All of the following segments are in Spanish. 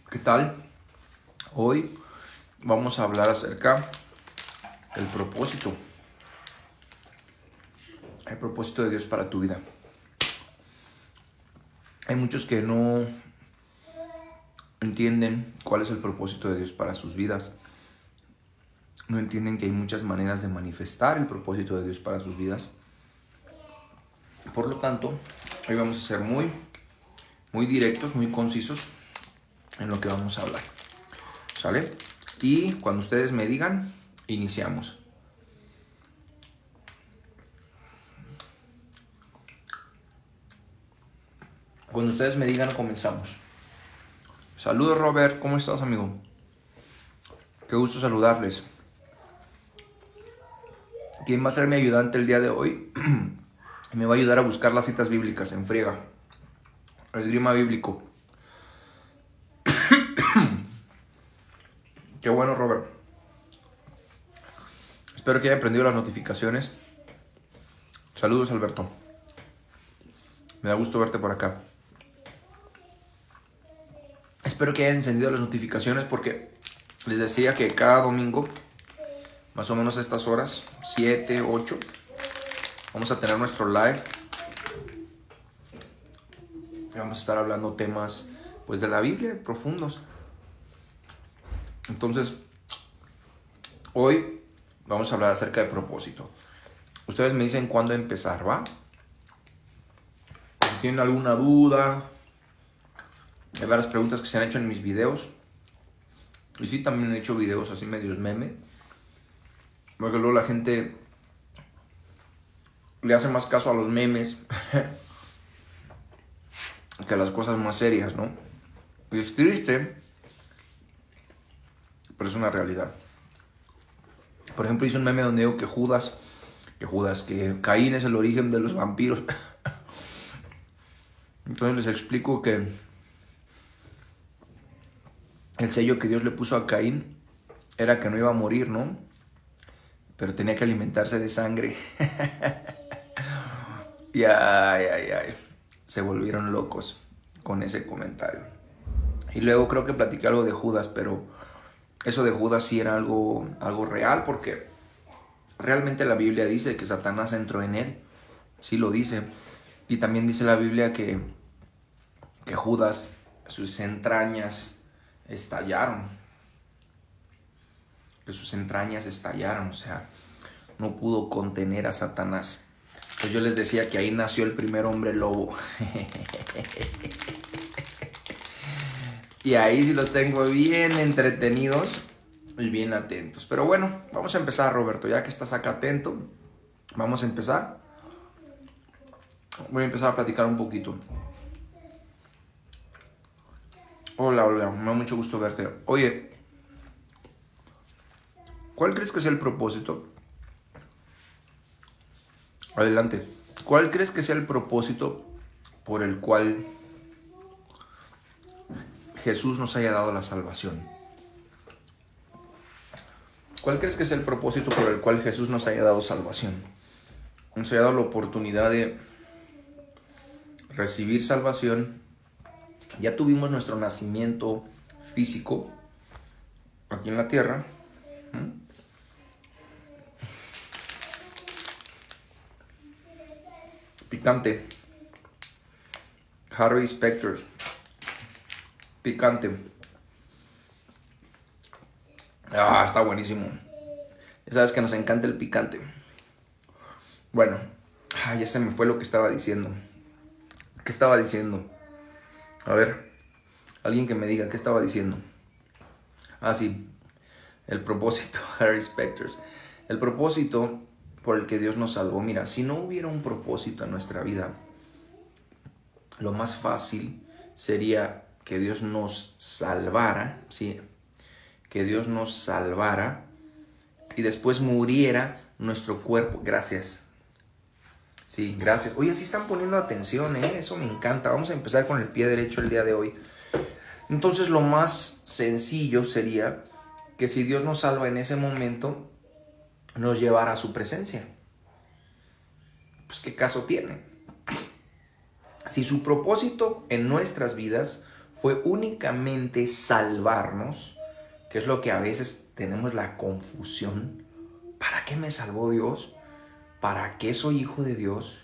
¿Qué tal? Hoy vamos a hablar acerca del propósito. El propósito de Dios para tu vida. Hay muchos que no entienden cuál es el propósito de Dios para sus vidas. No entienden que hay muchas maneras de manifestar el propósito de Dios para sus vidas. Por lo tanto, hoy vamos a ser muy directos, muy concisos en lo que vamos a hablar. ¿Sale? Y cuando ustedes me digan, iniciamos. Cuando ustedes me digan, comenzamos. Saludos, Robert. ¿Cómo estás, amigo? Qué gusto saludarles. ¿Quién va a ser mi ayudante el día de hoy? Me va a ayudar a buscar las citas bíblicas en friega. Esgrima bíblico. Qué bueno, Robert. Espero que haya aprendido las notificaciones. Saludos, Alberto. Me da gusto verte por acá. Espero que hayan encendido las notificaciones porque les decía que cada domingo, más o menos a estas horas, 7, 8, vamos a tener nuestro live. Vamos a estar hablando temas pues de la Biblia, profundos. Entonces, hoy vamos a hablar acerca de propósito. Ustedes me dicen cuándo empezar, ¿va? Si tienen alguna duda, hay varias preguntas que se han hecho en mis videos. Y sí, también he hecho videos así medios meme. Porque luego la gente le hace más caso a los memes que a las cosas más serias, ¿no? Y es triste, pero es una realidad. Por ejemplo, hice un meme donde digo que Caín es el origen de los vampiros. Entonces les explico que el sello que Dios le puso a Caín era que no iba a morir, ¿no? Pero tenía que alimentarse de sangre. Y se volvieron locos con ese comentario. Y luego creo que platiqué algo de Judas, pero eso de Judas sí era algo real, porque realmente la Biblia dice que Satanás entró en él. Sí lo dice. Y también dice la Biblia que Judas, sus entrañas estallaron. Que sus entrañas estallaron, o sea, no pudo contener a Satanás. Pues yo les decía que ahí nació el primer hombre lobo. Y ahí sí los tengo bien entretenidos y bien atentos. Pero bueno, vamos a empezar, Roberto. Ya que estás acá atento, vamos a empezar. Voy a empezar a platicar un poquito. Hola, me da mucho gusto verte. Oye, ¿cuál crees que sea el propósito? Adelante. ¿Cuál crees que sea el propósito por el cual Jesús nos haya dado la salvación? ¿Cuál crees que es el propósito por el cual Jesús nos haya dado salvación? Nos haya dado la oportunidad de recibir salvación. Ya tuvimos nuestro nacimiento físico aquí en la tierra. Picante. Harvey Specter. Picante. Está buenísimo. Ya sabes que nos encanta el picante. Bueno, ya se me fue lo que estaba diciendo. ¿Qué estaba diciendo? A ver, alguien que me diga qué estaba diciendo. Sí, el propósito, Harvey Specter. El propósito por el que Dios nos salvó. Mira, si no hubiera un propósito en nuestra vida, lo más fácil sería que Dios nos salvara, ¿sí? Que Dios nos salvara y después muriera nuestro cuerpo. Gracias. Sí, gracias. Oye, sí están poniendo atención, ¿eh? Eso me encanta. Vamos a empezar con el pie derecho el día de hoy. Entonces, lo más sencillo sería que si Dios nos salva en ese momento, nos llevara a su presencia. Pues, ¿qué caso tiene? Si su propósito en nuestras vidas fue únicamente salvarnos, que es lo que a veces tenemos la confusión. ¿Para qué me salvó Dios? ¿Para qué soy hijo de Dios?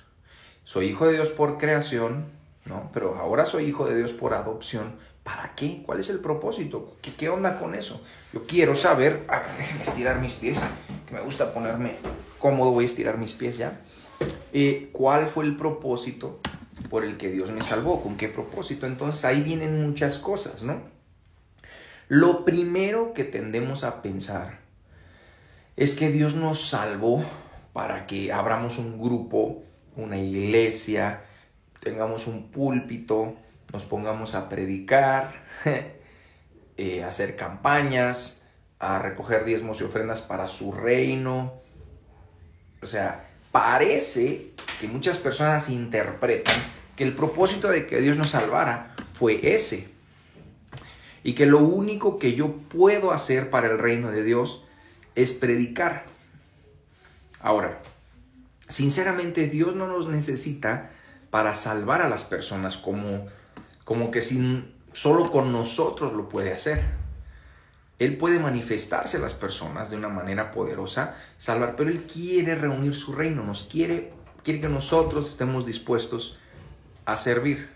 Soy hijo de Dios por creación, ¿no? Pero ahora soy hijo de Dios por adopción. ¿Para qué? ¿Cuál es el propósito? ¿Qué onda con eso? Yo quiero saber. A ver, déjenme estirar mis pies, que me gusta ponerme cómodo. Voy a estirar mis pies ya. ¿Cuál fue el propósito por el que Dios me salvó? ¿Con qué propósito? Entonces ahí vienen muchas cosas, ¿no? Lo primero que tendemos a pensar es que Dios nos salvó para que abramos un grupo, una iglesia, tengamos un púlpito, nos pongamos a predicar, a hacer campañas, a recoger diezmos y ofrendas para su reino. O sea, parece que muchas personas interpretan que el propósito de que Dios nos salvara fue ese. Y que lo único que yo puedo hacer para el reino de Dios es predicar. Ahora, sinceramente Dios no nos necesita para salvar a las personas como que solo con nosotros lo puede hacer. Él puede manifestarse a las personas de una manera poderosa, salvar, pero Él quiere reunir su reino, quiere que nosotros estemos dispuestos a servir.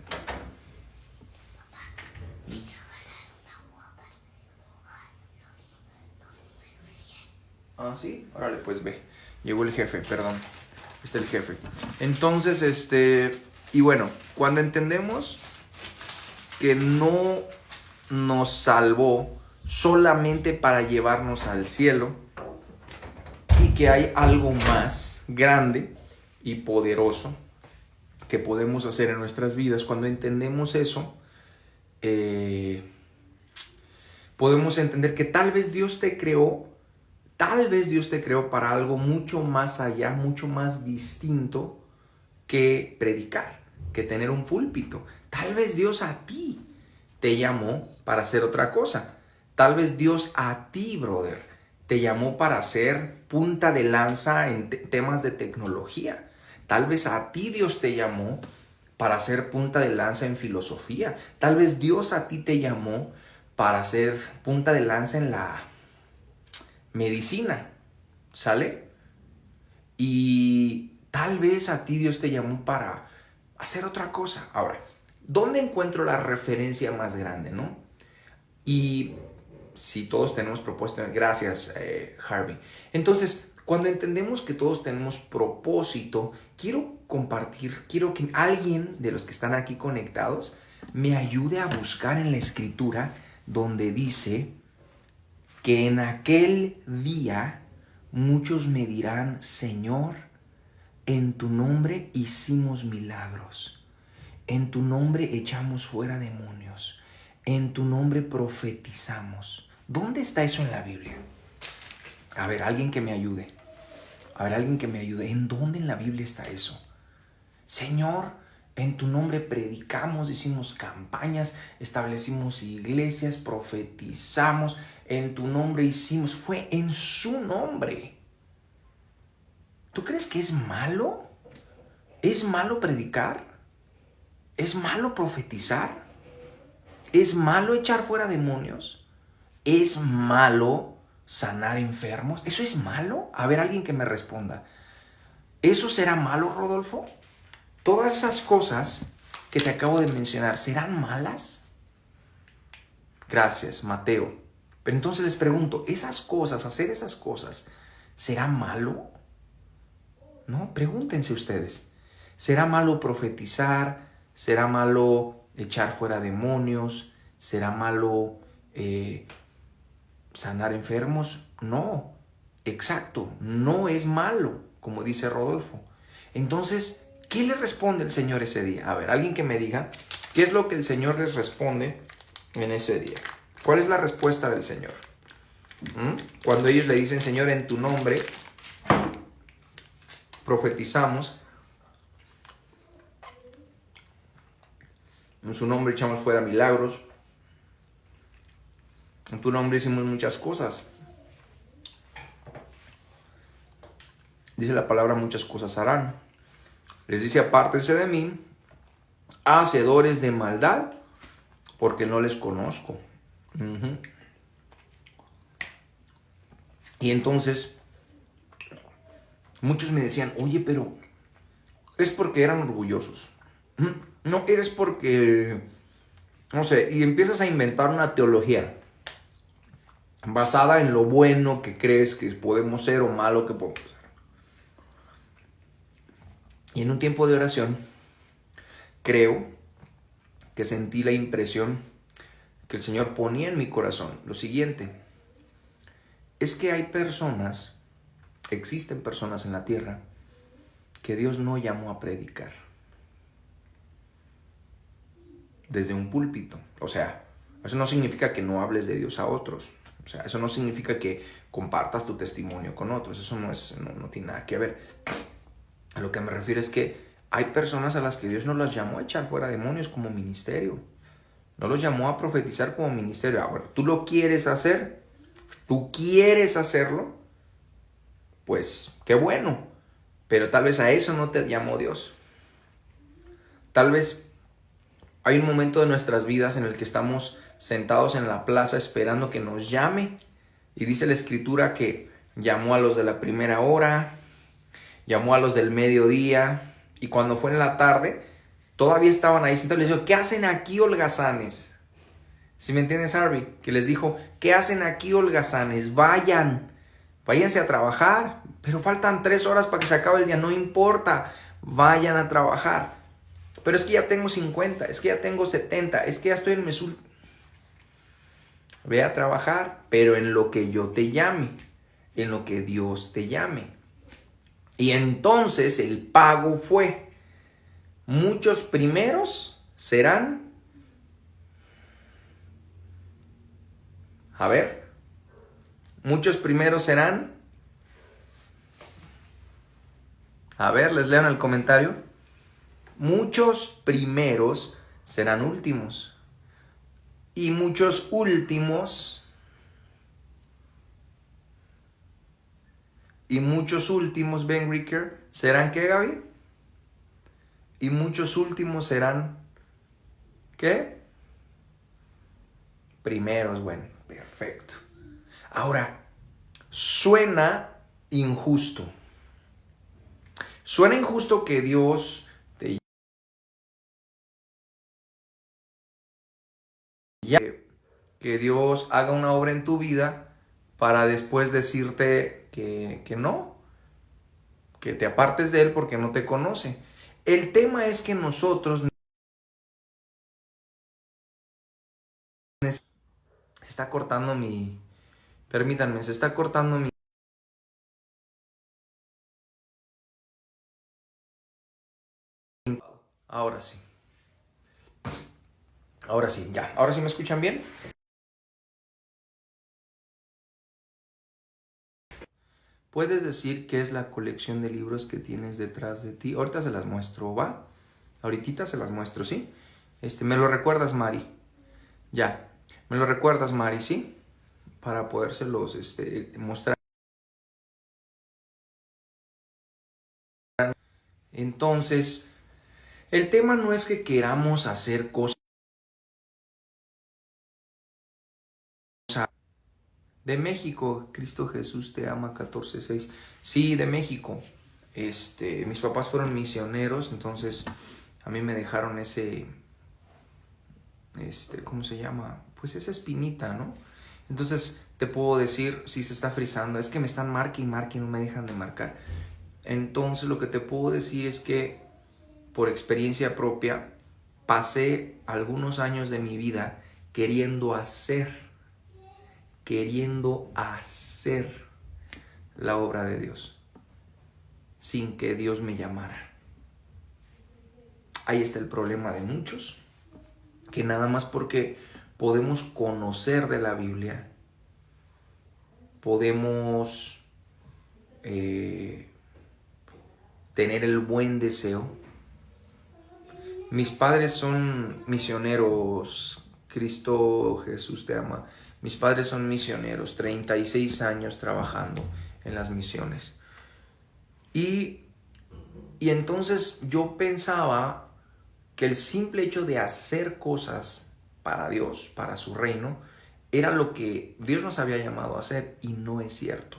Ah, sí, órale, pues ve. Llegó el jefe, perdón. Está el jefe. Entonces, y bueno, cuando entendemos que no nos salvó solamente para llevarnos al cielo y que hay algo más grande y poderoso que podemos hacer en nuestras vidas, cuando entendemos eso, podemos entender que tal vez Dios te creó para algo mucho más allá, mucho más distinto que predicar, que tener un púlpito. Tal vez Dios a ti te llamó para hacer otra cosa. Tal vez Dios a ti, brother, te llamó para ser punta de lanza en temas de tecnología. Tal vez a ti Dios te llamó para ser punta de lanza en filosofía. Tal vez Dios a ti te llamó para ser punta de lanza en la medicina, ¿sale? Y tal vez a ti Dios te llamó para hacer otra cosa. Ahora, ¿dónde encuentro la referencia más grande, no? Y si todos tenemos propósito, gracias, Harvey. Entonces, cuando entendemos que todos tenemos propósito, quiero que alguien de los que están aquí conectados me ayude a buscar en la Escritura donde dice que en aquel día muchos me dirán: Señor, en tu nombre hicimos milagros, en tu nombre echamos fuera demonios, en tu nombre profetizamos. ¿Dónde está eso en la Biblia? A ver, alguien que me ayude. ¿En dónde en la Biblia está eso? Señor, en tu nombre predicamos, hicimos campañas, establecimos iglesias, profetizamos, en tu nombre hicimos, fue en su nombre. ¿Tú crees que es malo? ¿Es malo predicar? ¿Es malo profetizar? ¿Es malo echar fuera demonios? ¿Es malo sanar enfermos? ¿Eso es malo? A ver, alguien que me responda. ¿Eso será malo, Rodolfo? Todas esas cosas que te acabo de mencionar, ¿serán malas? Gracias, Mateo. Pero entonces les pregunto, hacer esas cosas, ¿será malo? ¿No? Pregúntense ustedes. ¿Será malo profetizar? ¿Será malo echar fuera demonios? ¿Será malo sanar enfermos? No, exacto, no es malo, como dice Rodolfo. Entonces, ¿qué le responde el Señor ese día? A ver, alguien que me diga, ¿qué es lo que el Señor les responde en ese día? ¿Cuál es la respuesta del Señor? Cuando ellos le dicen: Señor, en tu nombre profetizamos, en su nombre echamos fuera milagros, en tu nombre hicimos muchas cosas. Dice la palabra: muchas cosas harán. Les dice: apártense de mí, hacedores de maldad, porque no les conozco. Y entonces, muchos me decían, oye, pero es porque eran orgullosos. No, eres porque, no sé, y empiezas a inventar una teología basada en lo bueno que crees que podemos ser o malo que podemos ser. Y en un tiempo de oración, creo que sentí la impresión que el Señor ponía en mi corazón lo siguiente: es que hay personas, existen personas en la tierra que Dios no llamó a predicar desde un púlpito. O sea, eso no significa que no hables de Dios a otros. O sea, eso no significa que compartas tu testimonio con otros. Eso no tiene nada que ver. A lo que me refiero es que hay personas a las que Dios no las llamó a echar fuera demonios como ministerio. No los llamó a profetizar como ministerio. Ahora, ¿tú lo quieres hacer? ¿Tú quieres hacerlo? Pues, qué bueno. Pero tal vez a eso no te llamó Dios. Tal vez hay un momento de nuestras vidas en el que estamos sentados en la plaza esperando que nos llame. Y dice la Escritura que llamó a los de la primera hora, llamó a los del mediodía. Y cuando fue en la tarde, todavía estaban ahí sentados. Les dijo, ¿qué hacen aquí, holgazanes? ¿Sí me entiendes, Harvey? Que les dijo, ¿qué hacen aquí, holgazanes? Váyanse a trabajar. Pero faltan 3 horas para que se acabe el día. No importa, vayan a trabajar. Pero es que ya tengo 50, es que ya tengo 70, es que ya estoy en Mesul. Ve a trabajar, pero en lo que yo te llame, en lo que Dios te llame. Y entonces el pago fue, muchos primeros serán, muchos primeros serán, les leo en el comentario. Muchos primeros serán últimos. Y muchos últimos. Ben Ricker, ¿serán qué, Gaby? Y muchos últimos serán, ¿qué? Primeros, bueno, perfecto. Ahora, suena injusto. Suena injusto que Dios te llame, que Dios haga una obra en tu vida para después decirte que no, que te apartes de Él porque no te conoce. El tema es que nosotros... Se está cortando mi... Permítanme, se está cortando mi... Ahora sí. Ahora sí, ya. ¿Ahora sí me escuchan bien? ¿Puedes decir qué es la colección de libros que tienes detrás de ti? Ahorita se las muestro, ¿va? Ahorita se las muestro, ¿sí? Me lo recuerdas, Mari. Ya. Me lo recuerdas, Mari, ¿sí? Para podérselos mostrar. Entonces, el tema no es que queramos hacer cosas de México. Cristo Jesús te ama, 14:6. Sí, de México. Mis papás fueron misioneros, entonces a mí me dejaron ese, ¿cómo se llama? Pues esa espinita, ¿no? Entonces te puedo decir, si se está frizando, es que me están marque y no me dejan de marcar. Entonces lo que te puedo decir es que por experiencia propia pasé algunos años de mi vida queriendo hacer la obra de Dios sin que Dios me llamara. Ahí está el problema de muchos, que nada más porque podemos conocer de la Biblia, podemos tener el buen deseo. Mis padres son misioneros, Cristo Jesús te ama. Mis padres son misioneros, 36 años trabajando en las misiones. Y entonces yo pensaba que el simple hecho de hacer cosas para Dios, para su reino, era lo que Dios nos había llamado a hacer, y no es cierto.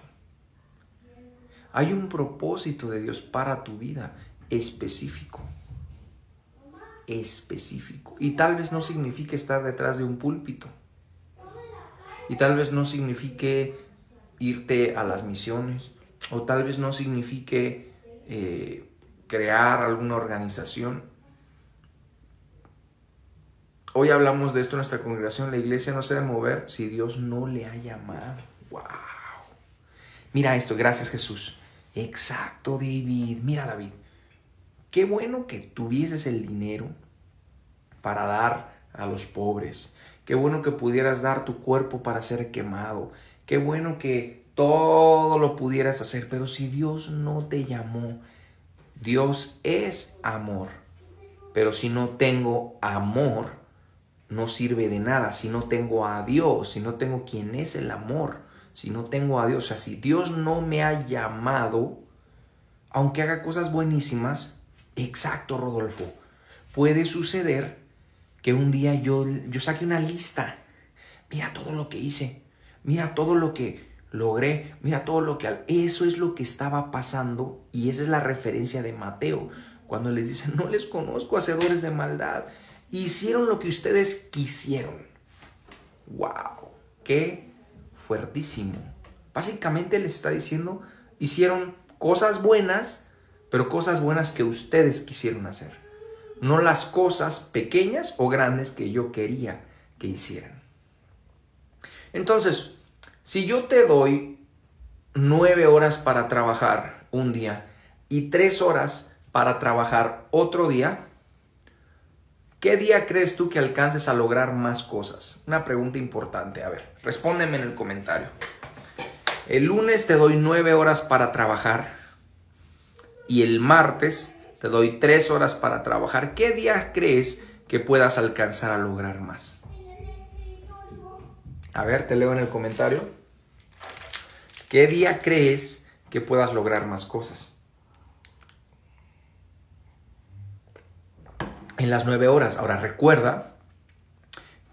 Hay un propósito de Dios para tu vida específico. Específico. Y tal vez no signifique estar detrás de un púlpito. Y tal vez no signifique irte a las misiones. O tal vez no signifique crear alguna organización. Hoy hablamos de esto en nuestra congregación. La iglesia no se debe mover si Dios no le ha llamado. ¡Wow! Mira esto, gracias Jesús. Exacto, David. Mira, David. Qué bueno que tuvieses el dinero para dar a los pobres. Qué bueno que pudieras dar tu cuerpo para ser quemado. Qué bueno que todo lo pudieras hacer. Pero si Dios no te llamó, Dios es amor. Pero si no tengo amor, no sirve de nada. Si no tengo a Dios, si no tengo quién es el amor, si no tengo a Dios, o sea, si Dios no me ha llamado, aunque haga cosas buenísimas, exacto, Rodolfo, puede suceder que un día yo saque una lista. Mira todo lo que hice, mira todo lo que logré, mira todo lo que... Eso es lo que estaba pasando, y esa es la referencia de Mateo, cuando les dice, no les conozco, hacedores de maldad. Hicieron lo que ustedes quisieron. ¡Wow! ¡Qué fuertísimo! Básicamente les está diciendo, hicieron cosas buenas, pero cosas buenas que ustedes quisieron hacer. No las cosas pequeñas o grandes que yo quería que hicieran. Entonces, si yo te doy 9 horas para trabajar un día y 3 horas para trabajar otro día, ¿qué día crees tú que alcances a lograr más cosas? Una pregunta importante. A ver, respóndeme en el comentario. El lunes te doy 9 horas para trabajar y el martes te doy 3 horas para trabajar. ¿Qué día crees que puedas alcanzar a lograr más? A ver, te leo en el comentario. ¿Qué día crees que puedas lograr más cosas? En las 9 horas. Ahora recuerda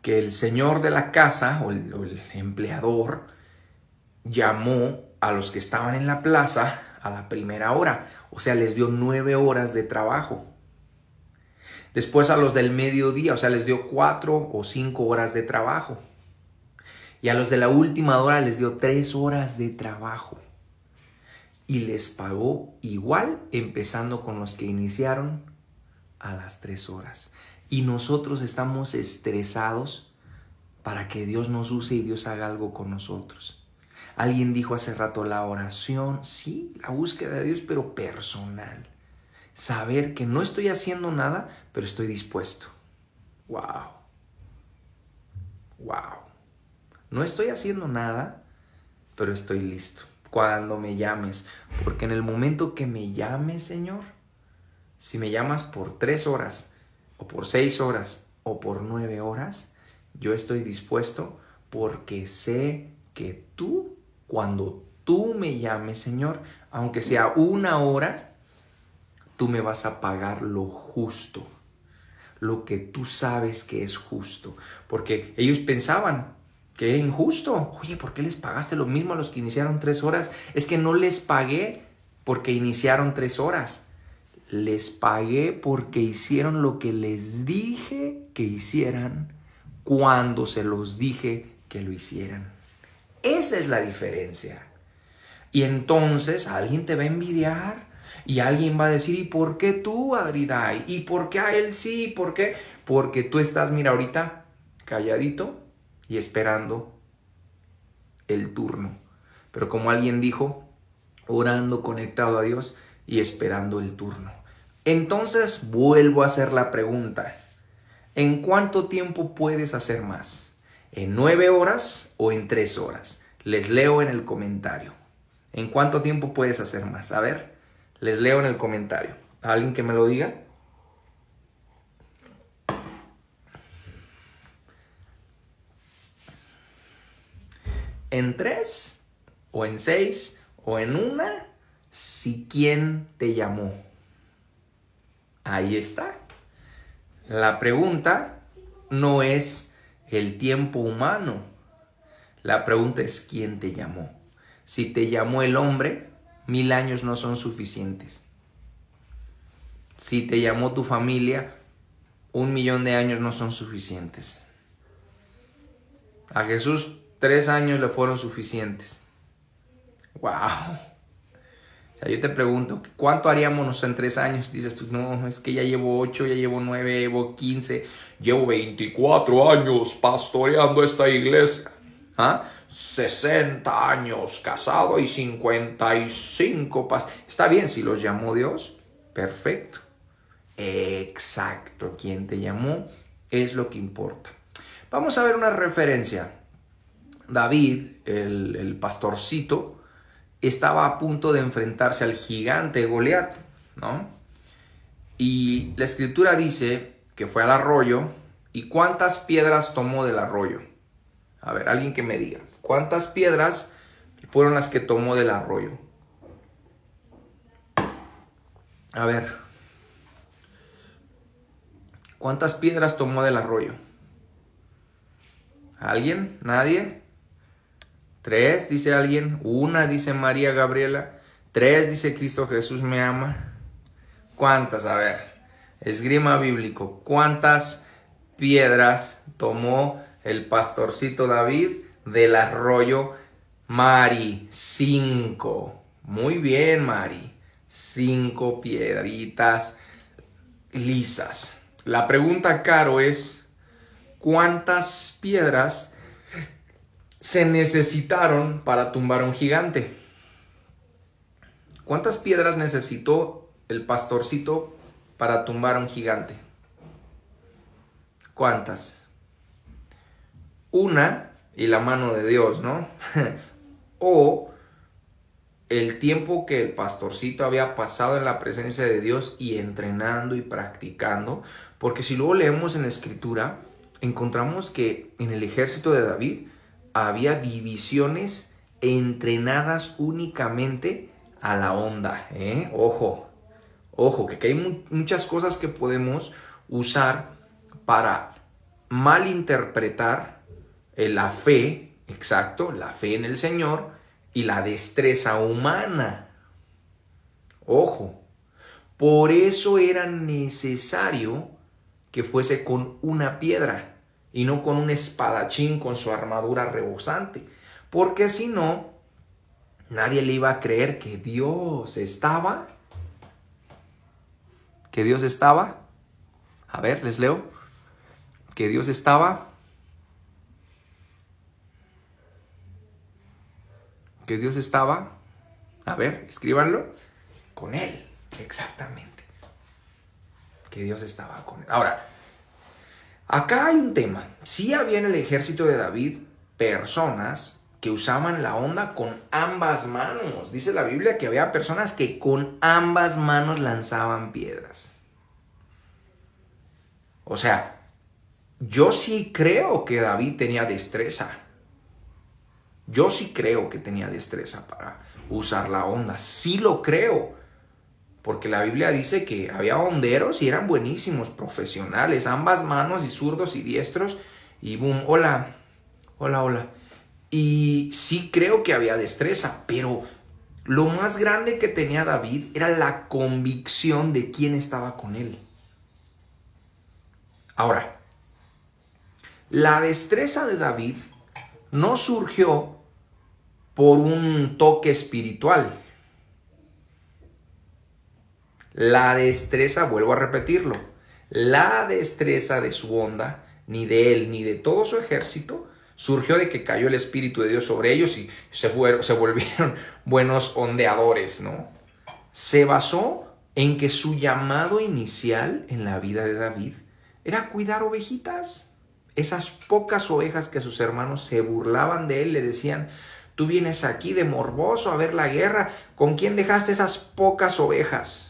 que el señor de la casa o el empleador llamó a los que estaban en la plaza a la primera hora. O sea, les dio 9 horas de trabajo. Después a los del mediodía, o sea, les dio 4 o 5 horas de trabajo. Y a los de la última hora les dio 3 horas de trabajo. Y les pagó igual, empezando con los que iniciaron a las 3 horas. Y nosotros estamos estresados para que Dios nos use y Dios haga algo con nosotros. Alguien dijo hace rato, la oración, sí, la búsqueda de Dios, pero personal. Saber que no estoy haciendo nada, pero estoy dispuesto. ¡Wow! ¡Wow! No estoy haciendo nada, pero estoy listo. Cuando me llames, porque en el momento que me llames, Señor, si me llamas por 3 horas, o por 6 horas, o por 9 horas, yo estoy dispuesto porque sé que tú, cuando tú me llames, Señor, aunque sea 1 hora, tú me vas a pagar lo justo, lo que tú sabes que es justo. Porque ellos pensaban que era injusto. Oye, ¿por qué les pagaste lo mismo a los que iniciaron 3 horas? Es que no les pagué porque iniciaron 3 horas. Les pagué porque hicieron lo que les dije que hicieran cuando se los dije que lo hicieran. Esa es la diferencia. Y entonces alguien te va a envidiar y alguien va a decir, ¿y por qué tú, Adriday? ¿Y por qué a él sí? ¿Por qué? Porque tú estás, mira, ahorita calladito y esperando el turno. Pero como alguien dijo, orando conectado a Dios y esperando el turno. Entonces vuelvo a hacer la pregunta. ¿En cuánto tiempo puedes hacer más? ¿En 9 horas o en 3 horas? Les leo en el comentario. ¿En cuánto tiempo puedes hacer más? A ver, les leo en el comentario. ¿Alguien que me lo diga? ¿En 3 o en 6 o en 1? Si quién te llamó. Ahí está. La pregunta no es el tiempo humano. La pregunta es, ¿quién te llamó? Si te llamó el hombre, 1000 años no son suficientes. Si te llamó tu familia, 1.000.000 de años no son suficientes. A Jesús 3 años le fueron suficientes. ¡Wow! O sea, yo te pregunto, ¿cuánto haríamos nosotros en 3 años? Dices tú, no, es que ya llevo 8, ya llevo 9, llevo 15, llevo 24 años pastoreando esta iglesia. 60 años casado y 55 Está bien, si los llamó Dios, perfecto. Exacto, quien te llamó es lo que importa. Vamos a ver una referencia. David, el pastorcito, estaba a punto de enfrentarse al gigante Goliat, ¿no? Y la escritura dice que fue al arroyo. ¿Y cuántas piedras tomó del arroyo? A ver, alguien que me diga. ¿Cuántas piedras fueron las que tomó del arroyo? A ver. ¿Cuántas piedras tomó del arroyo? ¿Alguien? ¿Nadie? 3, dice alguien. 1, dice María Gabriela. 3, dice Cristo Jesús me ama. ¿Cuántas? A ver. Esgrima bíblico. ¿Cuántas piedras tomó el pastorcito David del arroyo? Mari, 5. Muy bien, Mari. 5 piedritas lisas. La pregunta, Caro, es ¿cuántas piedras se necesitaron para tumbar a un gigante? ¿Cuántas piedras necesitó el pastorcito para tumbar a un gigante? ¿Cuántas? 1 y la mano de Dios, ¿no? O el tiempo que el pastorcito había pasado en la presencia de Dios y entrenando y practicando. Porque si luego leemos en la escritura, encontramos que en el ejército de David había divisiones entrenadas únicamente a la onda. Ojo, que hay muchas cosas que podemos usar para malinterpretar la fe, exacto, la fe en el Señor y la destreza humana. Ojo, por eso era necesario que fuese con una piedra y no con un espadachín con su armadura rebosante, porque si no, nadie le iba a creer que Dios estaba. ¿Que Dios estaba? A ver, les leo. Que Dios estaba. Que Dios estaba. A ver, escríbanlo. Con él, exactamente. Que Dios estaba con él. Ahora, acá hay un tema. Sí había en el ejército de David personas que usaban la onda con ambas manos. Dice la Biblia que había personas que con ambas manos lanzaban piedras. O sea, yo sí creo que David tenía destreza. Yo sí creo que tenía destreza para usar la onda. Sí lo creo. Porque la Biblia dice que había honderos y eran buenísimos, profesionales, ambas manos y zurdos y diestros. Y boom, hola. Y sí creo que había destreza, pero lo más grande que tenía David era la convicción de quién estaba con él. Ahora, la destreza de David no surgió por un toque espiritual. La destreza, vuelvo a repetirlo, la destreza de su onda, ni de él ni de todo su ejército, surgió de que cayó el Espíritu de Dios sobre ellos y se volvieron buenos ondeadores, ¿no? Se basó en que su llamado inicial en la vida de David era cuidar ovejitas. Esas pocas ovejas que sus hermanos se burlaban de él, le decían, tú vienes aquí de morboso a ver la guerra, ¿con quién dejaste esas pocas ovejas?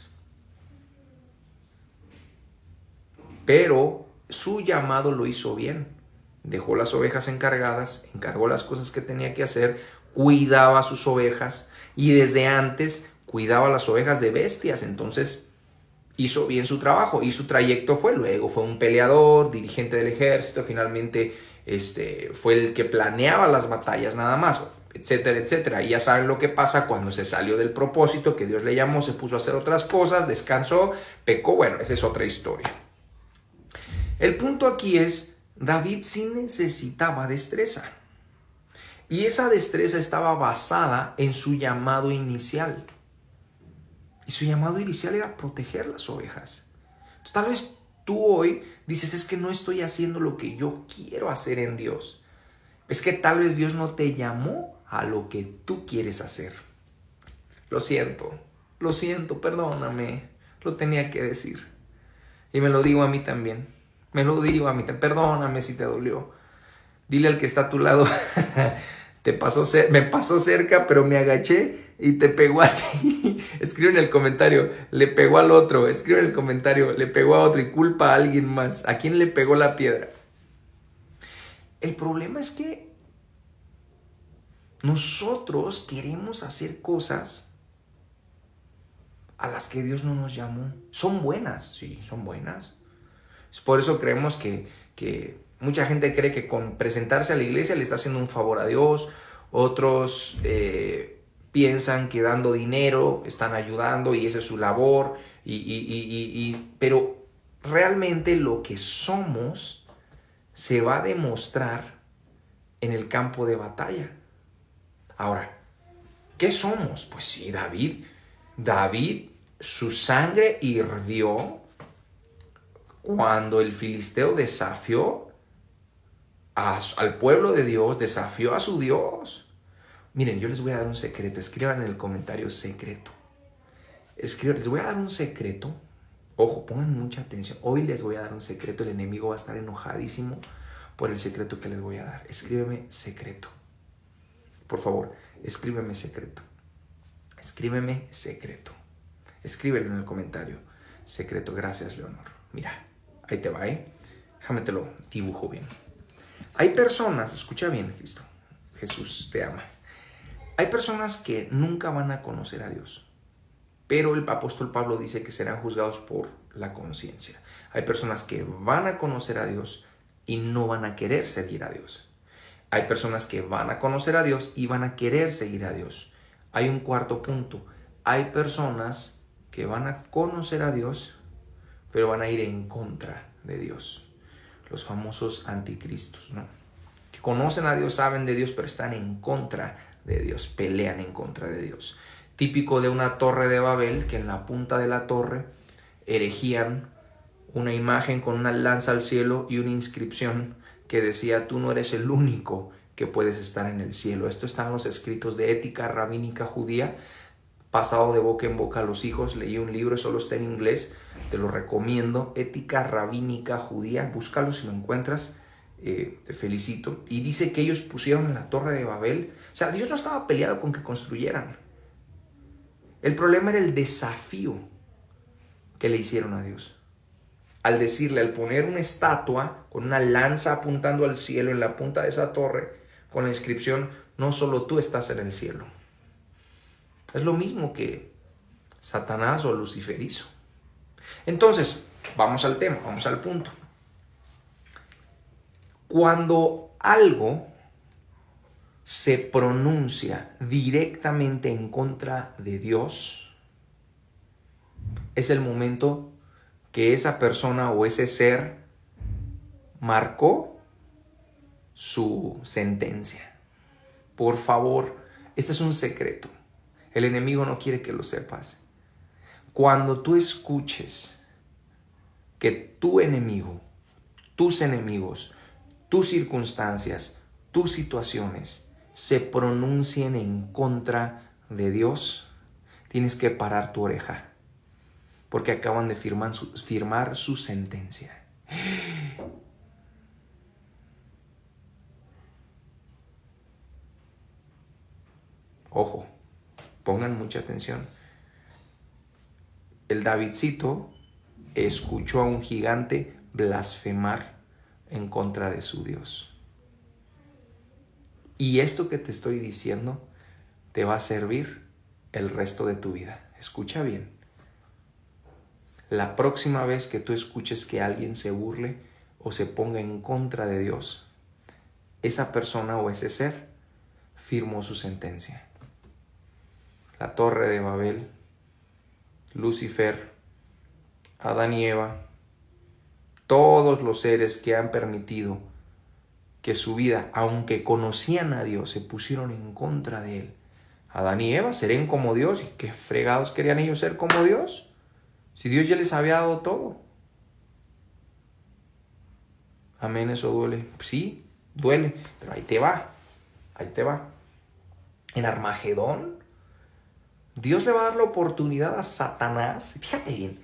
Pero su llamado lo hizo bien. Dejó las ovejas encargadas, encargó las cosas que tenía que hacer, cuidaba sus ovejas y desde antes cuidaba las ovejas de bestias. Entonces hizo bien su trabajo y su trayecto luego fue un peleador, dirigente del ejército, finalmente fue el que planeaba las batallas nada más, etcétera, etcétera. Y ya saben lo que pasa cuando se salió del propósito que Dios le llamó, se puso a hacer otras cosas, descansó, pecó. Bueno, esa es otra historia. El punto aquí es, David sí necesitaba destreza. Y esa destreza estaba basada en su llamado inicial. Y su llamado inicial era proteger las ovejas. Entonces, tal vez tú hoy dices, es que no estoy haciendo lo que yo quiero hacer en Dios. Es que tal vez Dios no te llamó a lo que tú quieres hacer. Lo siento, perdóname, lo tenía que decir. Y me lo digo a mí también. Perdóname si te dolió. Dile al que está a tu lado, me pasó cerca, pero me agaché y te pegó a ti. Escribe en el comentario, le pegó al otro. Escribe en el comentario, le pegó a otro y culpa a alguien más. ¿A quién le pegó la piedra? El problema es que nosotros queremos hacer cosas a las que Dios no nos llamó. Son buenas, sí, son buenas. Por eso creemos que mucha gente cree que con presentarse a la iglesia le está haciendo un favor a Dios. Otros piensan que dando dinero están ayudando y esa es su labor. Pero realmente lo que somos se va a demostrar en el campo de batalla. Ahora, ¿qué somos? Pues sí, David, su sangre hirvió cuando el filisteo desafió al pueblo de Dios, desafió a su Dios. Miren, yo les voy a dar un secreto. Escriban en el comentario secreto. Les voy a dar un secreto. Ojo, pongan mucha atención. Hoy les voy a dar un secreto. El enemigo va a estar enojadísimo por el secreto que les voy a dar. Escríbeme secreto. Por favor, escríbeme secreto. Escríbeme secreto. Escríbelo en el comentario. Secreto, gracias, Leonor. Mira, ahí te va, Déjame te lo dibujo bien. Hay personas, escucha bien, Cristo. Jesús te ama. Hay personas que nunca van a conocer a Dios. Pero el apóstol Pablo dice que serán juzgados por la conciencia. Hay personas que van a conocer a Dios y no van a querer seguir a Dios. Hay personas que van a conocer a Dios y van a querer seguir a Dios. Hay un cuarto punto. Hay personas que van a conocer a Dios, pero van a ir en contra de Dios. Los famosos anticristos, ¿no? Que conocen a Dios, saben de Dios, pero están en contra de Dios, pelean en contra de Dios. Típico de una torre de Babel, que en la punta de la torre erigían una imagen con una lanza al cielo y una inscripción que decía, tú no eres el único que puedes estar en el cielo. Esto está en los escritos de ética rabínica judía, pasado de boca en boca a los hijos. Leí un libro, solo está en inglés, te lo recomiendo, Ética Rabínica Judía, búscalo si lo encuentras, te felicito. Y dice que ellos pusieron en la torre de Babel, o sea, Dios no estaba peleado con que construyeran. El problema era el desafío que le hicieron a Dios. Al decirle, al poner una estatua con una lanza apuntando al cielo en la punta de esa torre, con la inscripción, no solo tú estás en el cielo. Es lo mismo que Satanás o Lucifer hizo. Entonces, vamos al tema, vamos al punto. Cuando algo se pronuncia directamente en contra de Dios, es el momento que esa persona o ese ser marcó su sentencia. Por favor, este es un secreto. El enemigo no quiere que lo sepas. Cuando tú escuches que tu enemigo, tus enemigos, tus circunstancias, tus situaciones se pronuncien en contra de Dios, tienes que parar tu oreja, porque acaban de firmar su sentencia. Ojo, pongan mucha atención. El Davidcito escuchó a un gigante blasfemar en contra de su Dios. Y esto que te estoy diciendo te va a servir el resto de tu vida. Escucha bien. La próxima vez que tú escuches que alguien se burle o se ponga en contra de Dios, esa persona o ese ser firmó su sentencia. La Torre de Babel, Lucifer, Adán y Eva, todos los seres que han permitido que su vida, aunque conocían a Dios, se pusieron en contra de Él. Adán y Eva serían como Dios. ¿Y qué fregados querían ellos ser como Dios? Si Dios ya les había dado todo. Amén, eso duele. Sí, duele, pero ahí te va. Ahí te va. En Armagedón, Dios le va a dar la oportunidad a Satanás, fíjate bien,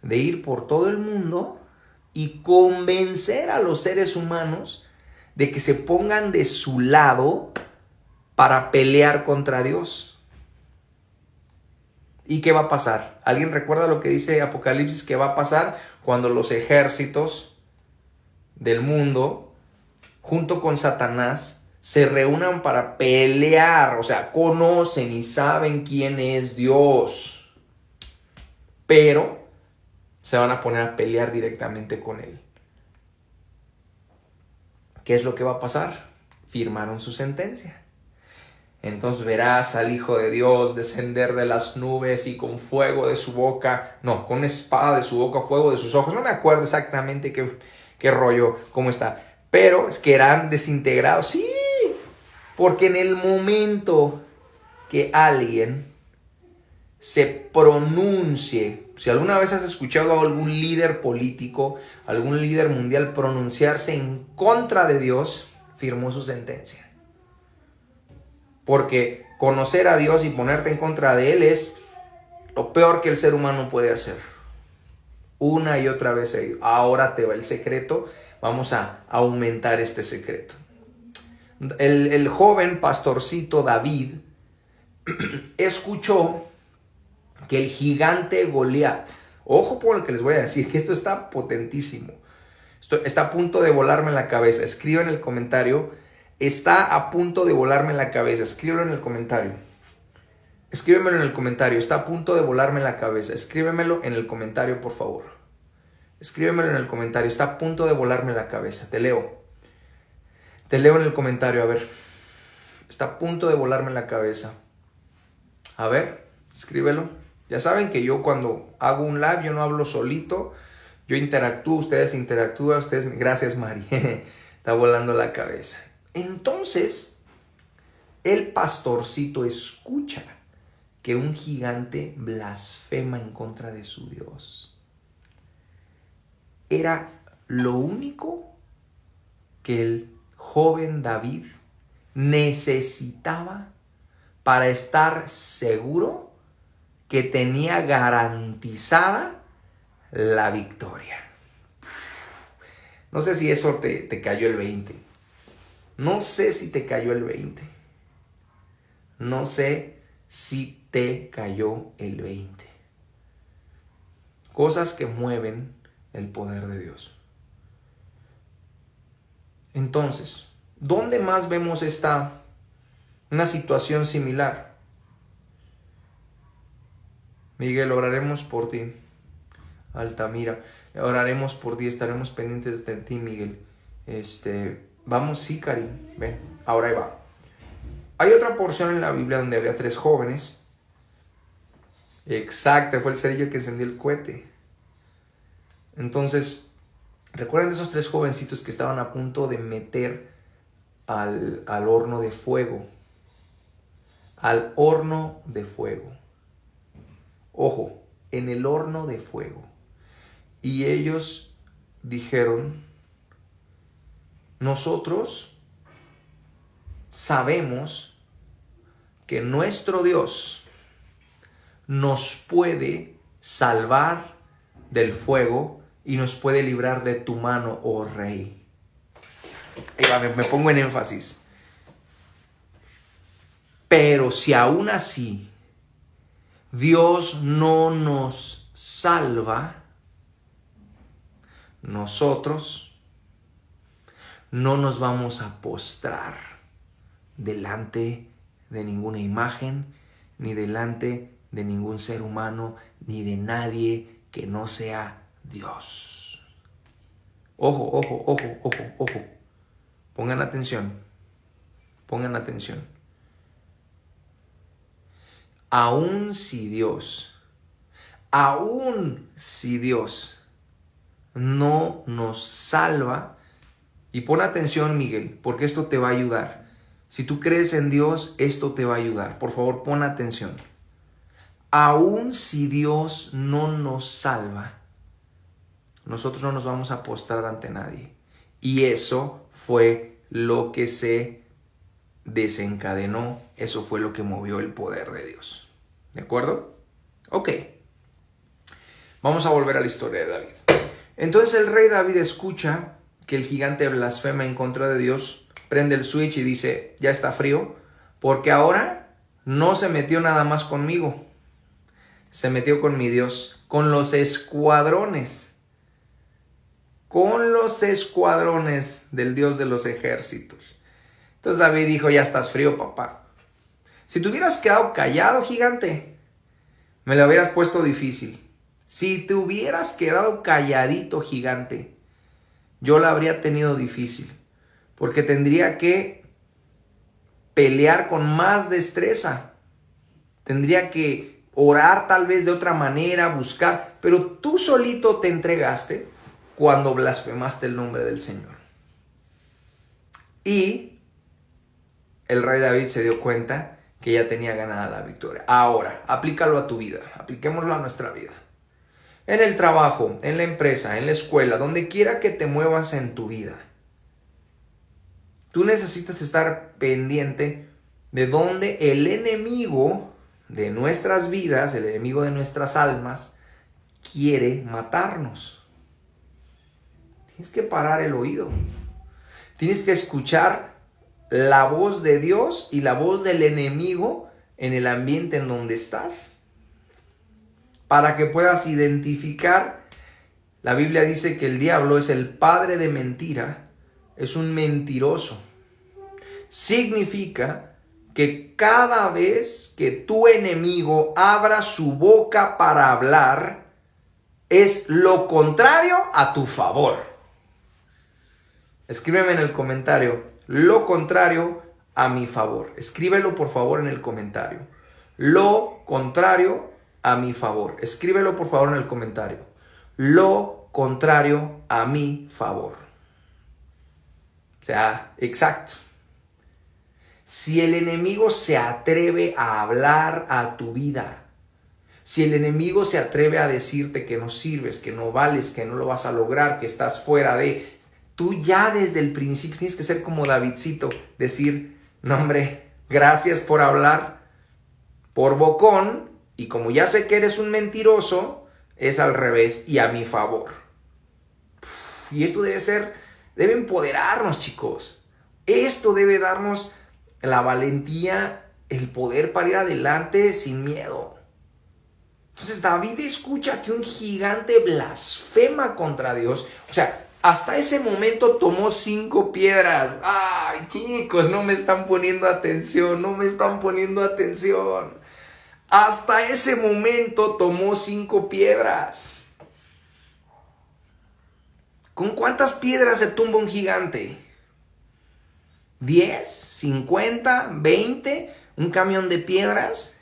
de ir por todo el mundo y convencer a los seres humanos de que se pongan de su lado para pelear contra Dios. ¿Y qué va a pasar? ¿Alguien recuerda lo que dice Apocalipsis que va a pasar cuando los ejércitos del mundo, junto con Satanás, se reúnan para pelear? O sea, conocen y saben quién es Dios, pero se van a poner a pelear directamente con Él. ¿Qué es lo que va a pasar? Firmaron su sentencia. Entonces verás al Hijo de Dios descender de las nubes y con fuego de su boca, no, con espada de su boca, fuego de sus ojos. No me acuerdo exactamente qué rollo, cómo está. Pero es que eran desintegrados. Sí, porque en el momento que alguien se pronuncie, si alguna vez has escuchado a algún líder político, algún líder mundial pronunciarse en contra de Dios, firmó su sentencia. Porque conocer a Dios y ponerte en contra de Él es lo peor que el ser humano puede hacer. Una y otra vez. Ahora te va el secreto. Vamos a aumentar este secreto. El joven pastorcito David escuchó que el gigante Goliat, ojo por lo que les voy a decir, que esto está potentísimo. Esto está a punto de volarme la cabeza. Escriba en el comentario. Está a punto de volarme la cabeza. Escríbelo en el comentario. Escríbemelo en el comentario. Está a punto de volarme la cabeza. Escríbemelo en el comentario, por favor. Escríbemelo en el comentario. Está a punto de volarme la cabeza. Te leo. Te leo en el comentario. A ver. Está a punto de volarme la cabeza. A ver. Escríbelo. Ya saben que yo cuando hago un live, yo no hablo solito. Yo interactúo. Ustedes interactúan. Ustedes. Gracias, Mari. Está volando la cabeza. Entonces, el pastorcito escucha que un gigante blasfema en contra de su Dios. Era lo único que el joven David necesitaba para estar seguro que tenía garantizada la victoria. No sé si eso te cayó el 20. No sé si te cayó el 20. No sé si te cayó el 20. Cosas que mueven el poder de Dios. Entonces, ¿dónde más vemos una situación similar? Miguel, oraremos por ti. Altamira, oraremos por ti, estaremos pendientes de ti, Miguel. Vamos, sí, Cari, ven, ahora ahí va. Hay otra porción en la Biblia donde había 3 jóvenes. Exacto, fue el cerillo que encendió el cohete. Entonces, ¿recuerdan esos 3 jovencitos que estaban a punto de meter al horno de fuego? Al horno de fuego. Ojo, en el horno de fuego. Y ellos dijeron: nosotros sabemos que nuestro Dios nos puede salvar del fuego y nos puede librar de tu mano, oh rey. Ahí va, me pongo en énfasis. Pero si aún así Dios no nos salva, nosotros no nos vamos a postrar delante de ninguna imagen, ni delante de ningún ser humano, ni de nadie que no sea Dios. Ojo, ojo, ojo, ojo, ojo. Pongan atención. Pongan atención. Aún si Dios no nos salva, y pon atención, Miguel, porque esto te va a ayudar. Si tú crees en Dios, esto te va a ayudar. Por favor, pon atención. Aún si Dios no nos salva, nosotros no nos vamos a postrar ante nadie. Y eso fue lo que se desencadenó, eso fue lo que movió el poder de Dios. ¿De acuerdo? Ok. Vamos a volver a la historia de David. Entonces el rey David escucha que el gigante blasfema en contra de Dios, prende el switch y dice, ya está frío, porque ahora no se metió nada más conmigo, se metió con mi Dios, con los escuadrones del Dios de los ejércitos. Entonces David dijo, ya estás frío, papá. Si te hubieras quedado callado, gigante, me lo hubieras puesto difícil. Si te hubieras quedado calladito, gigante, yo la habría tenido difícil, porque tendría que pelear con más destreza. Tendría que orar tal vez de otra manera, buscar, pero tú solito te entregaste cuando blasfemaste el nombre del Señor. Y el rey David se dio cuenta que ya tenía ganada la victoria. Ahora, aplícalo a tu vida, apliquémoslo a nuestra vida. En el trabajo, en la empresa, en la escuela, donde quiera que te muevas en tu vida, tú necesitas estar pendiente de dónde el enemigo de nuestras vidas, el enemigo de nuestras almas, quiere matarnos. Tienes que parar el oído. Tienes que escuchar la voz de Dios y la voz del enemigo en el ambiente en donde estás, para que puedas identificar. La Biblia dice que el diablo es el padre de mentira, es un mentiroso. Significa que cada vez que tu enemigo abra su boca para hablar, es lo contrario a tu favor. Escríbeme en el comentario, lo contrario a mi favor. Escríbelo por favor en el comentario. Lo contrario a mi favor. Escríbelo por favor en el comentario. Lo contrario a mi favor. O sea, exacto. Si el enemigo se atreve a hablar a tu vida, si el enemigo se atreve a decirte que no sirves, que no vales, que no lo vas a lograr, que estás fuera de, tú ya desde el principio tienes que ser como Davidcito, decir, no hombre, gracias por hablar, por bocón, y como ya sé que eres un mentiroso, es al revés y a mi favor. Y esto debe empoderarnos, chicos. Esto debe darnos la valentía, el poder para ir adelante sin miedo. Entonces David escucha que un gigante blasfema contra Dios. O sea, hasta ese momento tomó 5 piedras. Ay, chicos, no me están poniendo atención, no me están poniendo atención. Hasta ese momento tomó 5 piedras. ¿Con cuántas piedras se tumba un gigante? ¿10? ¿50? ¿20? ¿Un camión de piedras?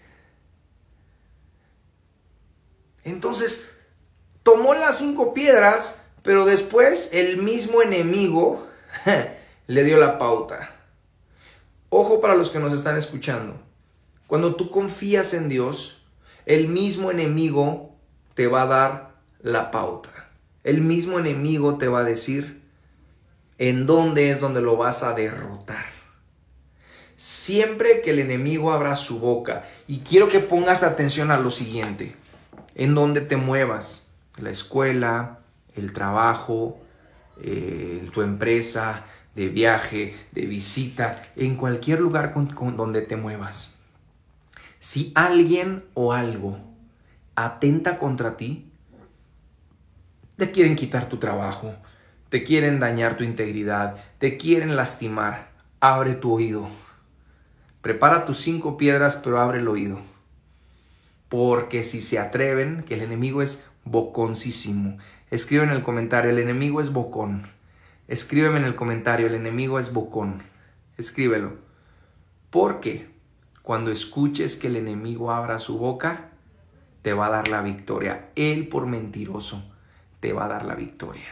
Entonces, tomó las 5 piedras, pero después el mismo enemigo le dio la pauta. Ojo para los que nos están escuchando. Cuando tú confías en Dios, el mismo enemigo te va a dar la pauta. El mismo enemigo te va a decir en dónde es donde lo vas a derrotar. Siempre que el enemigo abra su boca, y quiero que pongas atención a lo siguiente, en donde te muevas, la escuela, el trabajo, tu empresa, de viaje, de visita, en cualquier lugar donde te muevas. Si alguien o algo atenta contra ti, te quieren quitar tu trabajo, te quieren dañar tu integridad, te quieren lastimar, abre tu oído. Prepara tus 5 piedras, pero abre el oído. Porque si se atreven, que el enemigo es boconcísimo. Escribe en el comentario, el enemigo es bocón. Escríbeme en el comentario, el enemigo es bocón. Escríbelo. Porque cuando escuches que el enemigo abra su boca, te va a dar la victoria. Él por mentiroso te va a dar la victoria.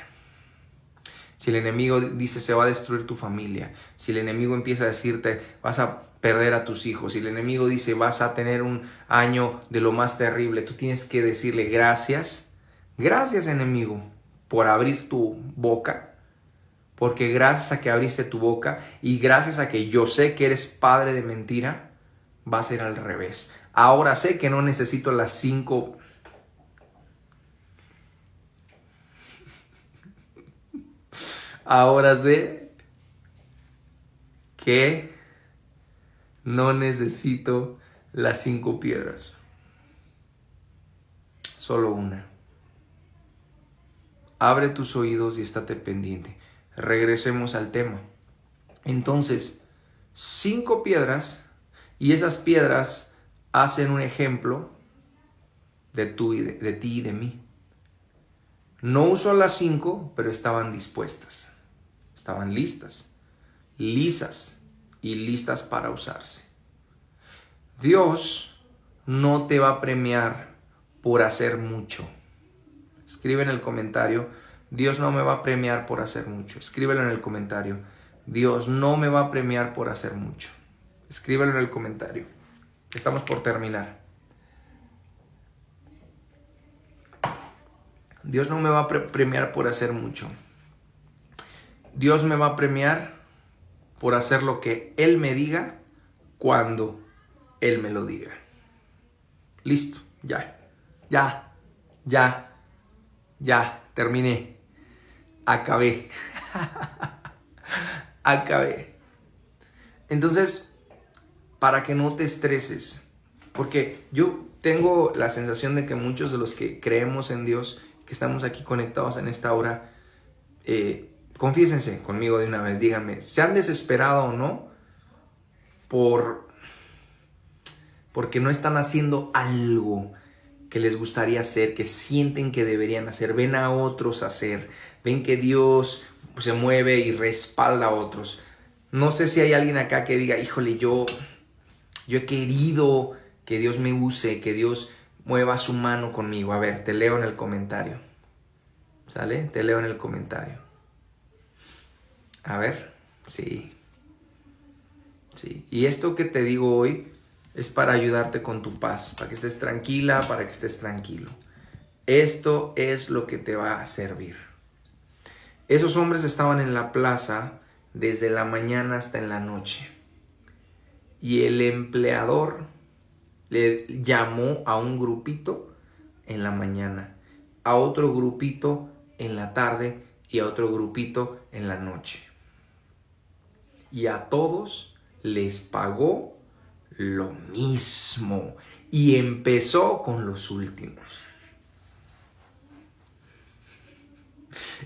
Si el enemigo dice se va a destruir tu familia, si el enemigo empieza a decirte vas a perder a tus hijos, si el enemigo dice vas a tener un año de lo más terrible, tú tienes que decirle gracias, gracias enemigo por abrir tu boca, porque gracias a que abriste tu boca y gracias a que yo sé que eres padre de mentira, va a ser al revés. Ahora sé que no necesito las 5... Ahora sé que no necesito las 5 piedras. Solo una. Abre tus oídos y estate pendiente. Regresemos al tema. Entonces, 5 piedras y esas piedras hacen un ejemplo de ti y de mí. No usó las 5, pero estaban dispuestas. Estaban listas, lisas y listas para usarse. Dios no te va a premiar por hacer mucho. Escribe en el comentario, Dios no me va a premiar por hacer mucho. Escríbelo en el comentario, Dios no me va a premiar por hacer mucho. Escríbelo en el comentario. Estamos por terminar. Dios no me va a premiar por hacer mucho. Dios me va a premiar por hacer lo que Él me diga cuando Él me lo diga. Listo, ya, terminé. Acabé. Acabé. Entonces, para que no te estreses, porque yo tengo la sensación de que muchos de los que creemos en Dios, que estamos aquí conectados en esta hora, confiésense conmigo de una vez, díganme, ¿se han desesperado o no porque no están haciendo algo que les gustaría hacer, que sienten que deberían hacer? Ven a otros hacer, ven que Dios se mueve y respalda a otros. No sé si hay alguien acá que diga, híjole, yo he querido que Dios me use, que Dios mueva su mano conmigo. A ver, te leo en el comentario. ¿Sale? Te leo en el comentario. A ver, sí. Sí. Y esto que te digo hoy es para ayudarte con tu paz, para que estés tranquila, para que estés tranquilo. Esto es lo que te va a servir. Esos hombres estaban en la plaza desde la mañana hasta en la noche. Y el empleador le llamó a un grupito en la mañana, a otro grupito en la tarde y a otro grupito en la noche. Y a todos les pagó lo mismo. Y empezó con los últimos.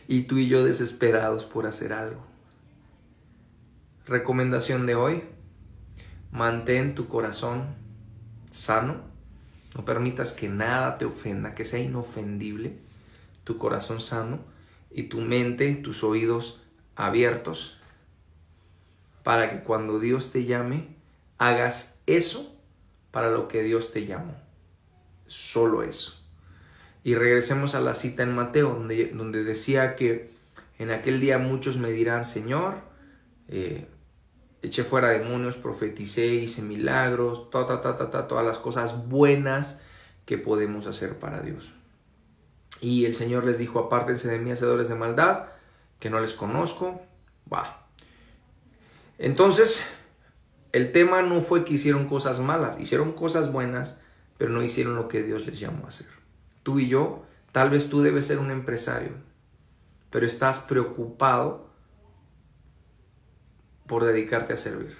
Y tú y yo desesperados por hacer algo. Recomendación de hoy: mantén tu corazón sano. No permitas que nada te ofenda, que sea inofendible. Tu corazón sano y tu mente, tus oídos abiertos, para que cuando Dios te llame, hagas eso para lo que Dios te llamó. Solo eso. Y regresemos a la cita en Mateo, donde decía que en aquel día muchos me dirán, Señor, eché fuera demonios, profeticé, hice milagros, todas las cosas buenas que podemos hacer para Dios. Y el Señor les dijo, apártense de mí, hacedores de maldad, que no les conozco. Entonces, el tema no fue que hicieron cosas malas, hicieron cosas buenas, pero no hicieron lo que Dios les llamó a hacer. Tú y yo, tal vez tú debes ser un empresario, pero estás preocupado por dedicarte a servir.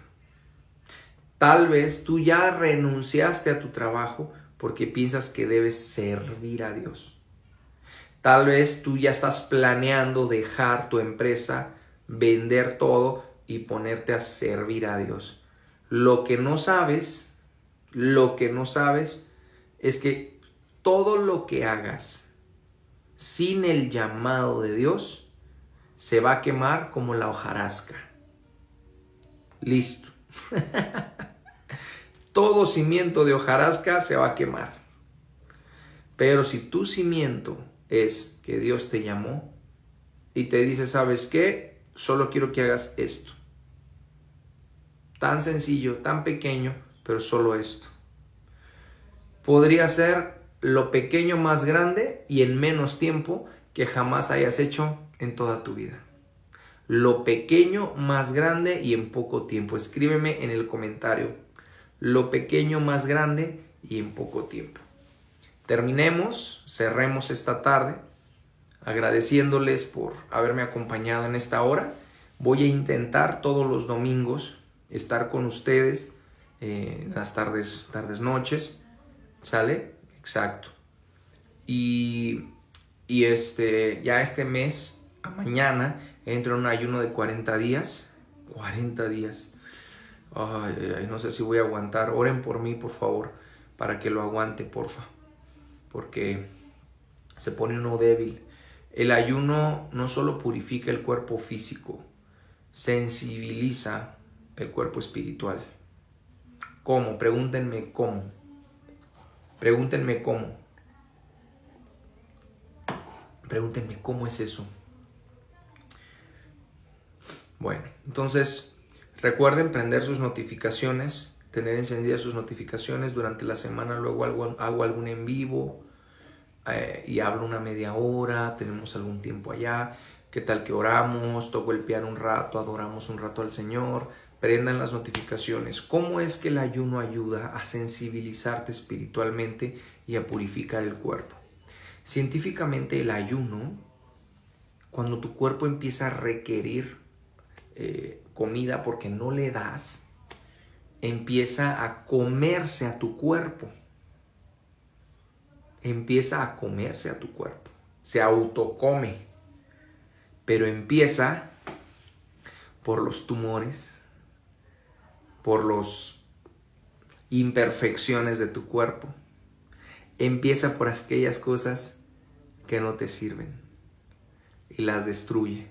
Tal vez tú ya renunciaste a tu trabajo porque piensas que debes servir a Dios. Tal vez tú ya estás planeando dejar tu empresa, vender todo y ponerte a servir a Dios. Lo que no sabes es que todo lo que hagas sin el llamado de Dios se va a quemar como la hojarasca. Listo. Todo cimiento de hojarasca se va a quemar. Pero si tu cimiento es que Dios te llamó y te dice, ¿sabes qué? Solo quiero que hagas esto. Tan sencillo, tan pequeño, pero solo esto. Podría ser lo pequeño más grande y en menos tiempo que jamás hayas hecho en toda tu vida. Lo pequeño más grande y en poco tiempo. Escríbeme en el comentario. Lo pequeño más grande y en poco tiempo. Cerremos esta tarde agradeciéndoles por haberme acompañado en esta hora. Voy a intentar todos los domingos estar con ustedes en las tardes, noches. ¿Sale? Exacto. Y ya este mes, a mañana, entro en un ayuno de 40 días. 40 días. Ay, no sé si voy a aguantar. Oren por mí, por favor, para que lo aguante, porfa. Porque se pone uno débil. El ayuno no solo purifica el cuerpo físico, sensibiliza el cuerpo espiritual. ¿Cómo? Pregúntenme cómo. Pregúntenme cómo. Pregúntenme cómo es eso. Bueno, entonces recuerden prender sus notificaciones, tener encendidas sus notificaciones. Durante la semana luego hago algún en vivo y hablo una media hora, tenemos algún tiempo allá. ¿Qué tal que oramos? Toco el piano un rato, adoramos un rato al Señor. Prendan las notificaciones. ¿Cómo es que el ayuno ayuda a sensibilizarte espiritualmente y a purificar el cuerpo? Científicamente el ayuno, cuando tu cuerpo empieza a requerir comida porque no le das, empieza a comerse a tu cuerpo. Empieza a comerse a tu cuerpo. Se autocome. Pero empieza por los tumores, por las imperfecciones de tu cuerpo. Empieza por aquellas cosas que no te sirven y las destruye.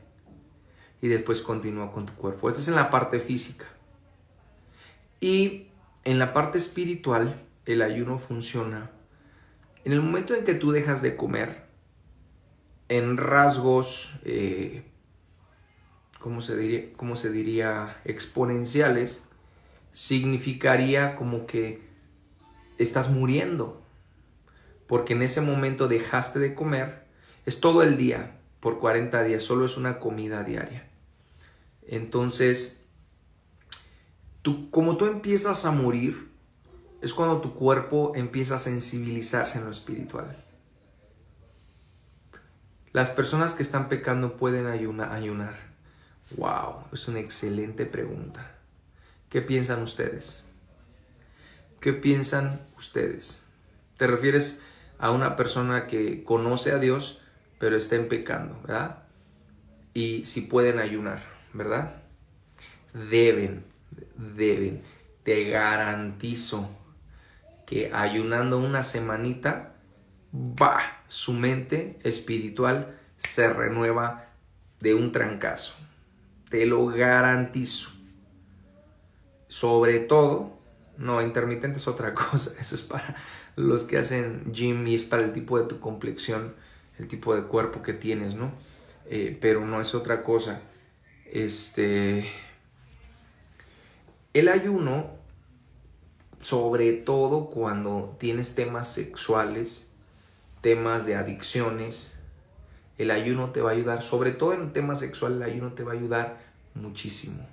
Y después continúa con tu cuerpo. Esto es en la parte física. Y en la parte espiritual, el ayuno funciona. En el momento en que tú dejas de comer, en rasgos, ¿cómo se diría? Exponenciales, significaría como que estás muriendo. Porque en ese momento dejaste de comer, es todo el día, por 40 días, solo es una comida diaria. Entonces, como tú empiezas a morir, es cuando tu cuerpo empieza a sensibilizarse en lo espiritual. Las personas que están pecando pueden ayunar. Wow, es una excelente pregunta. ¿Qué piensan ustedes? ¿Qué piensan ustedes? ¿Te refieres a una persona que conoce a Dios, pero está en pecando, verdad? Y si pueden ayunar, ¿verdad? Deben. Te garantizo que ayunando una semanita, su mente espiritual se renueva de un trancazo. Te lo garantizo. Sobre todo, no, intermitente es otra cosa. Eso es para los que hacen gym y es para el tipo de tu complexión, el tipo de cuerpo que tienes, ¿no? Pero no es otra cosa. El ayuno, sobre todo cuando tienes temas sexuales, temas de adicciones, el ayuno te va a ayudar. Sobre todo en temas sexuales, el ayuno te va a ayudar muchísimo.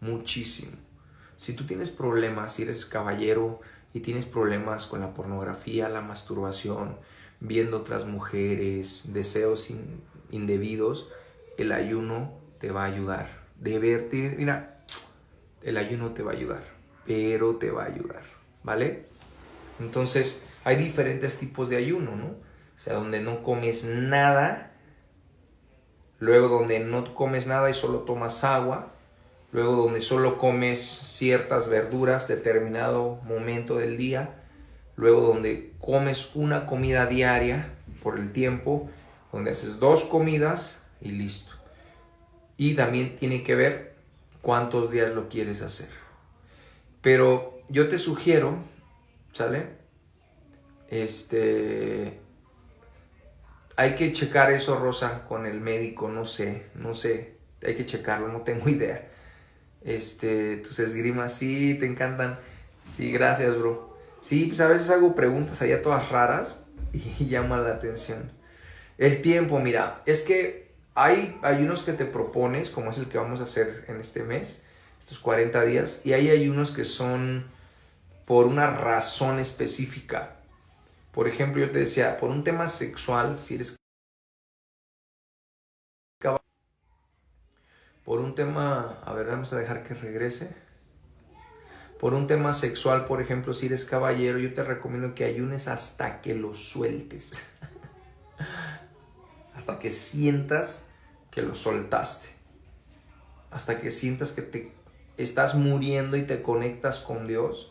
Muchísimo. Si tú tienes problemas, si eres caballero y tienes problemas con la pornografía, la masturbación, viendo otras mujeres, deseos indebidos, el ayuno te va a ayudar. Mira, el ayuno te va a ayudar, pero te va a ayudar, ¿vale? Entonces, hay diferentes tipos de ayuno, ¿no? O sea, donde no comes nada, luego donde no comes nada y solo tomas agua, luego donde solo comes ciertas verduras determinado momento del día, luego donde comes una comida diaria por el tiempo, donde haces 2 comidas y listo. Y también tiene que ver cuántos días lo quieres hacer. Pero yo te sugiero, ¿sale? Hay que checar eso, Rosa, con el médico, no sé, hay que checarlo, no tengo idea. Tus esgrimas, sí, te encantan. Sí, gracias, bro. Sí, pues a veces hago preguntas allá todas raras y llama la atención. El tiempo, mira, es que hay ayunos que te propones, como es el que vamos a hacer en este mes, estos 40 días, y hay ayunos que son por una razón específica. Por ejemplo, yo te decía, por un tema sexual, si eres caballero, por un tema, a ver, vamos a dejar que regrese. Por un tema sexual, por ejemplo, si eres caballero, yo te recomiendo que ayunes hasta que lo sueltes. Hasta que sientas que lo soltaste. Hasta que sientas que te estás muriendo y te conectas con Dios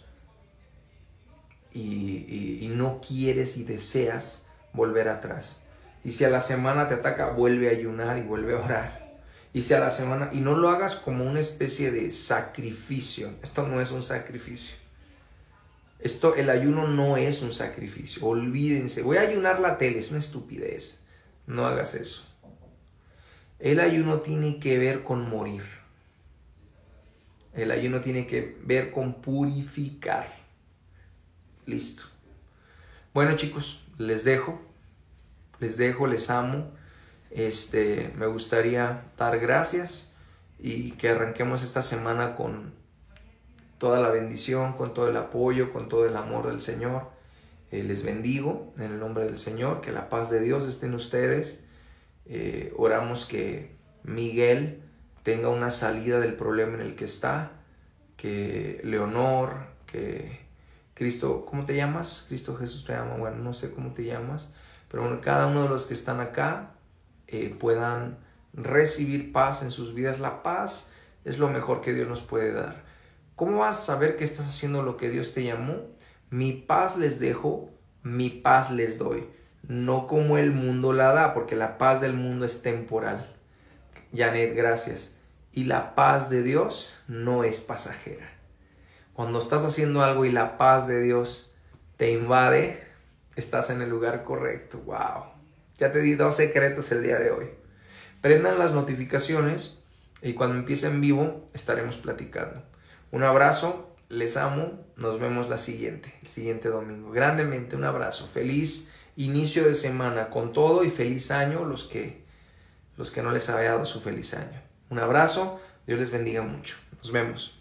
y no quieres y deseas volver atrás. Y si a la semana te ataca, vuelve a ayunar y vuelve a orar. Y si a la semana, y no lo hagas como una especie de sacrificio. Esto no es un sacrificio. El ayuno no es un sacrificio. Olvídense. Voy a ayunar la tele, es una estupidez. No hagas eso. El ayuno tiene que ver con morir. El ayuno tiene que ver con purificar. Listo. Bueno, chicos, les dejo, les amo. Me gustaría dar gracias y que arranquemos esta semana con toda la bendición, con todo el apoyo, con todo el amor del Señor. Les bendigo en el nombre del Señor, que la paz de Dios esté en ustedes. Oramos que Miguel tenga una salida del problema en el que está, que Leonor, que Cristo, ¿cómo te llamas? Cristo Jesús te llama, bueno, no sé cómo te llamas, pero bueno, cada uno de los que están acá puedan recibir paz en sus vidas. La paz es lo mejor que Dios nos puede dar. ¿Cómo vas a saber que estás haciendo lo que Dios te llamó? Mi paz les dejo, mi paz les doy. No como el mundo la da, porque la paz del mundo es temporal. Janet, gracias. Y la paz de Dios no es pasajera. Cuando estás haciendo algo y la paz de Dios te invade, estás en el lugar correcto. ¡Wow! Ya te di 2 secretos el día de hoy. Prendan las notificaciones y cuando empiece en vivo estaremos platicando. Un abrazo, les amo, nos vemos el siguiente domingo. Grandemente un abrazo, feliz inicio de semana con todo y feliz año los que no les había dado su feliz año. Un abrazo, Dios les bendiga mucho. Nos vemos.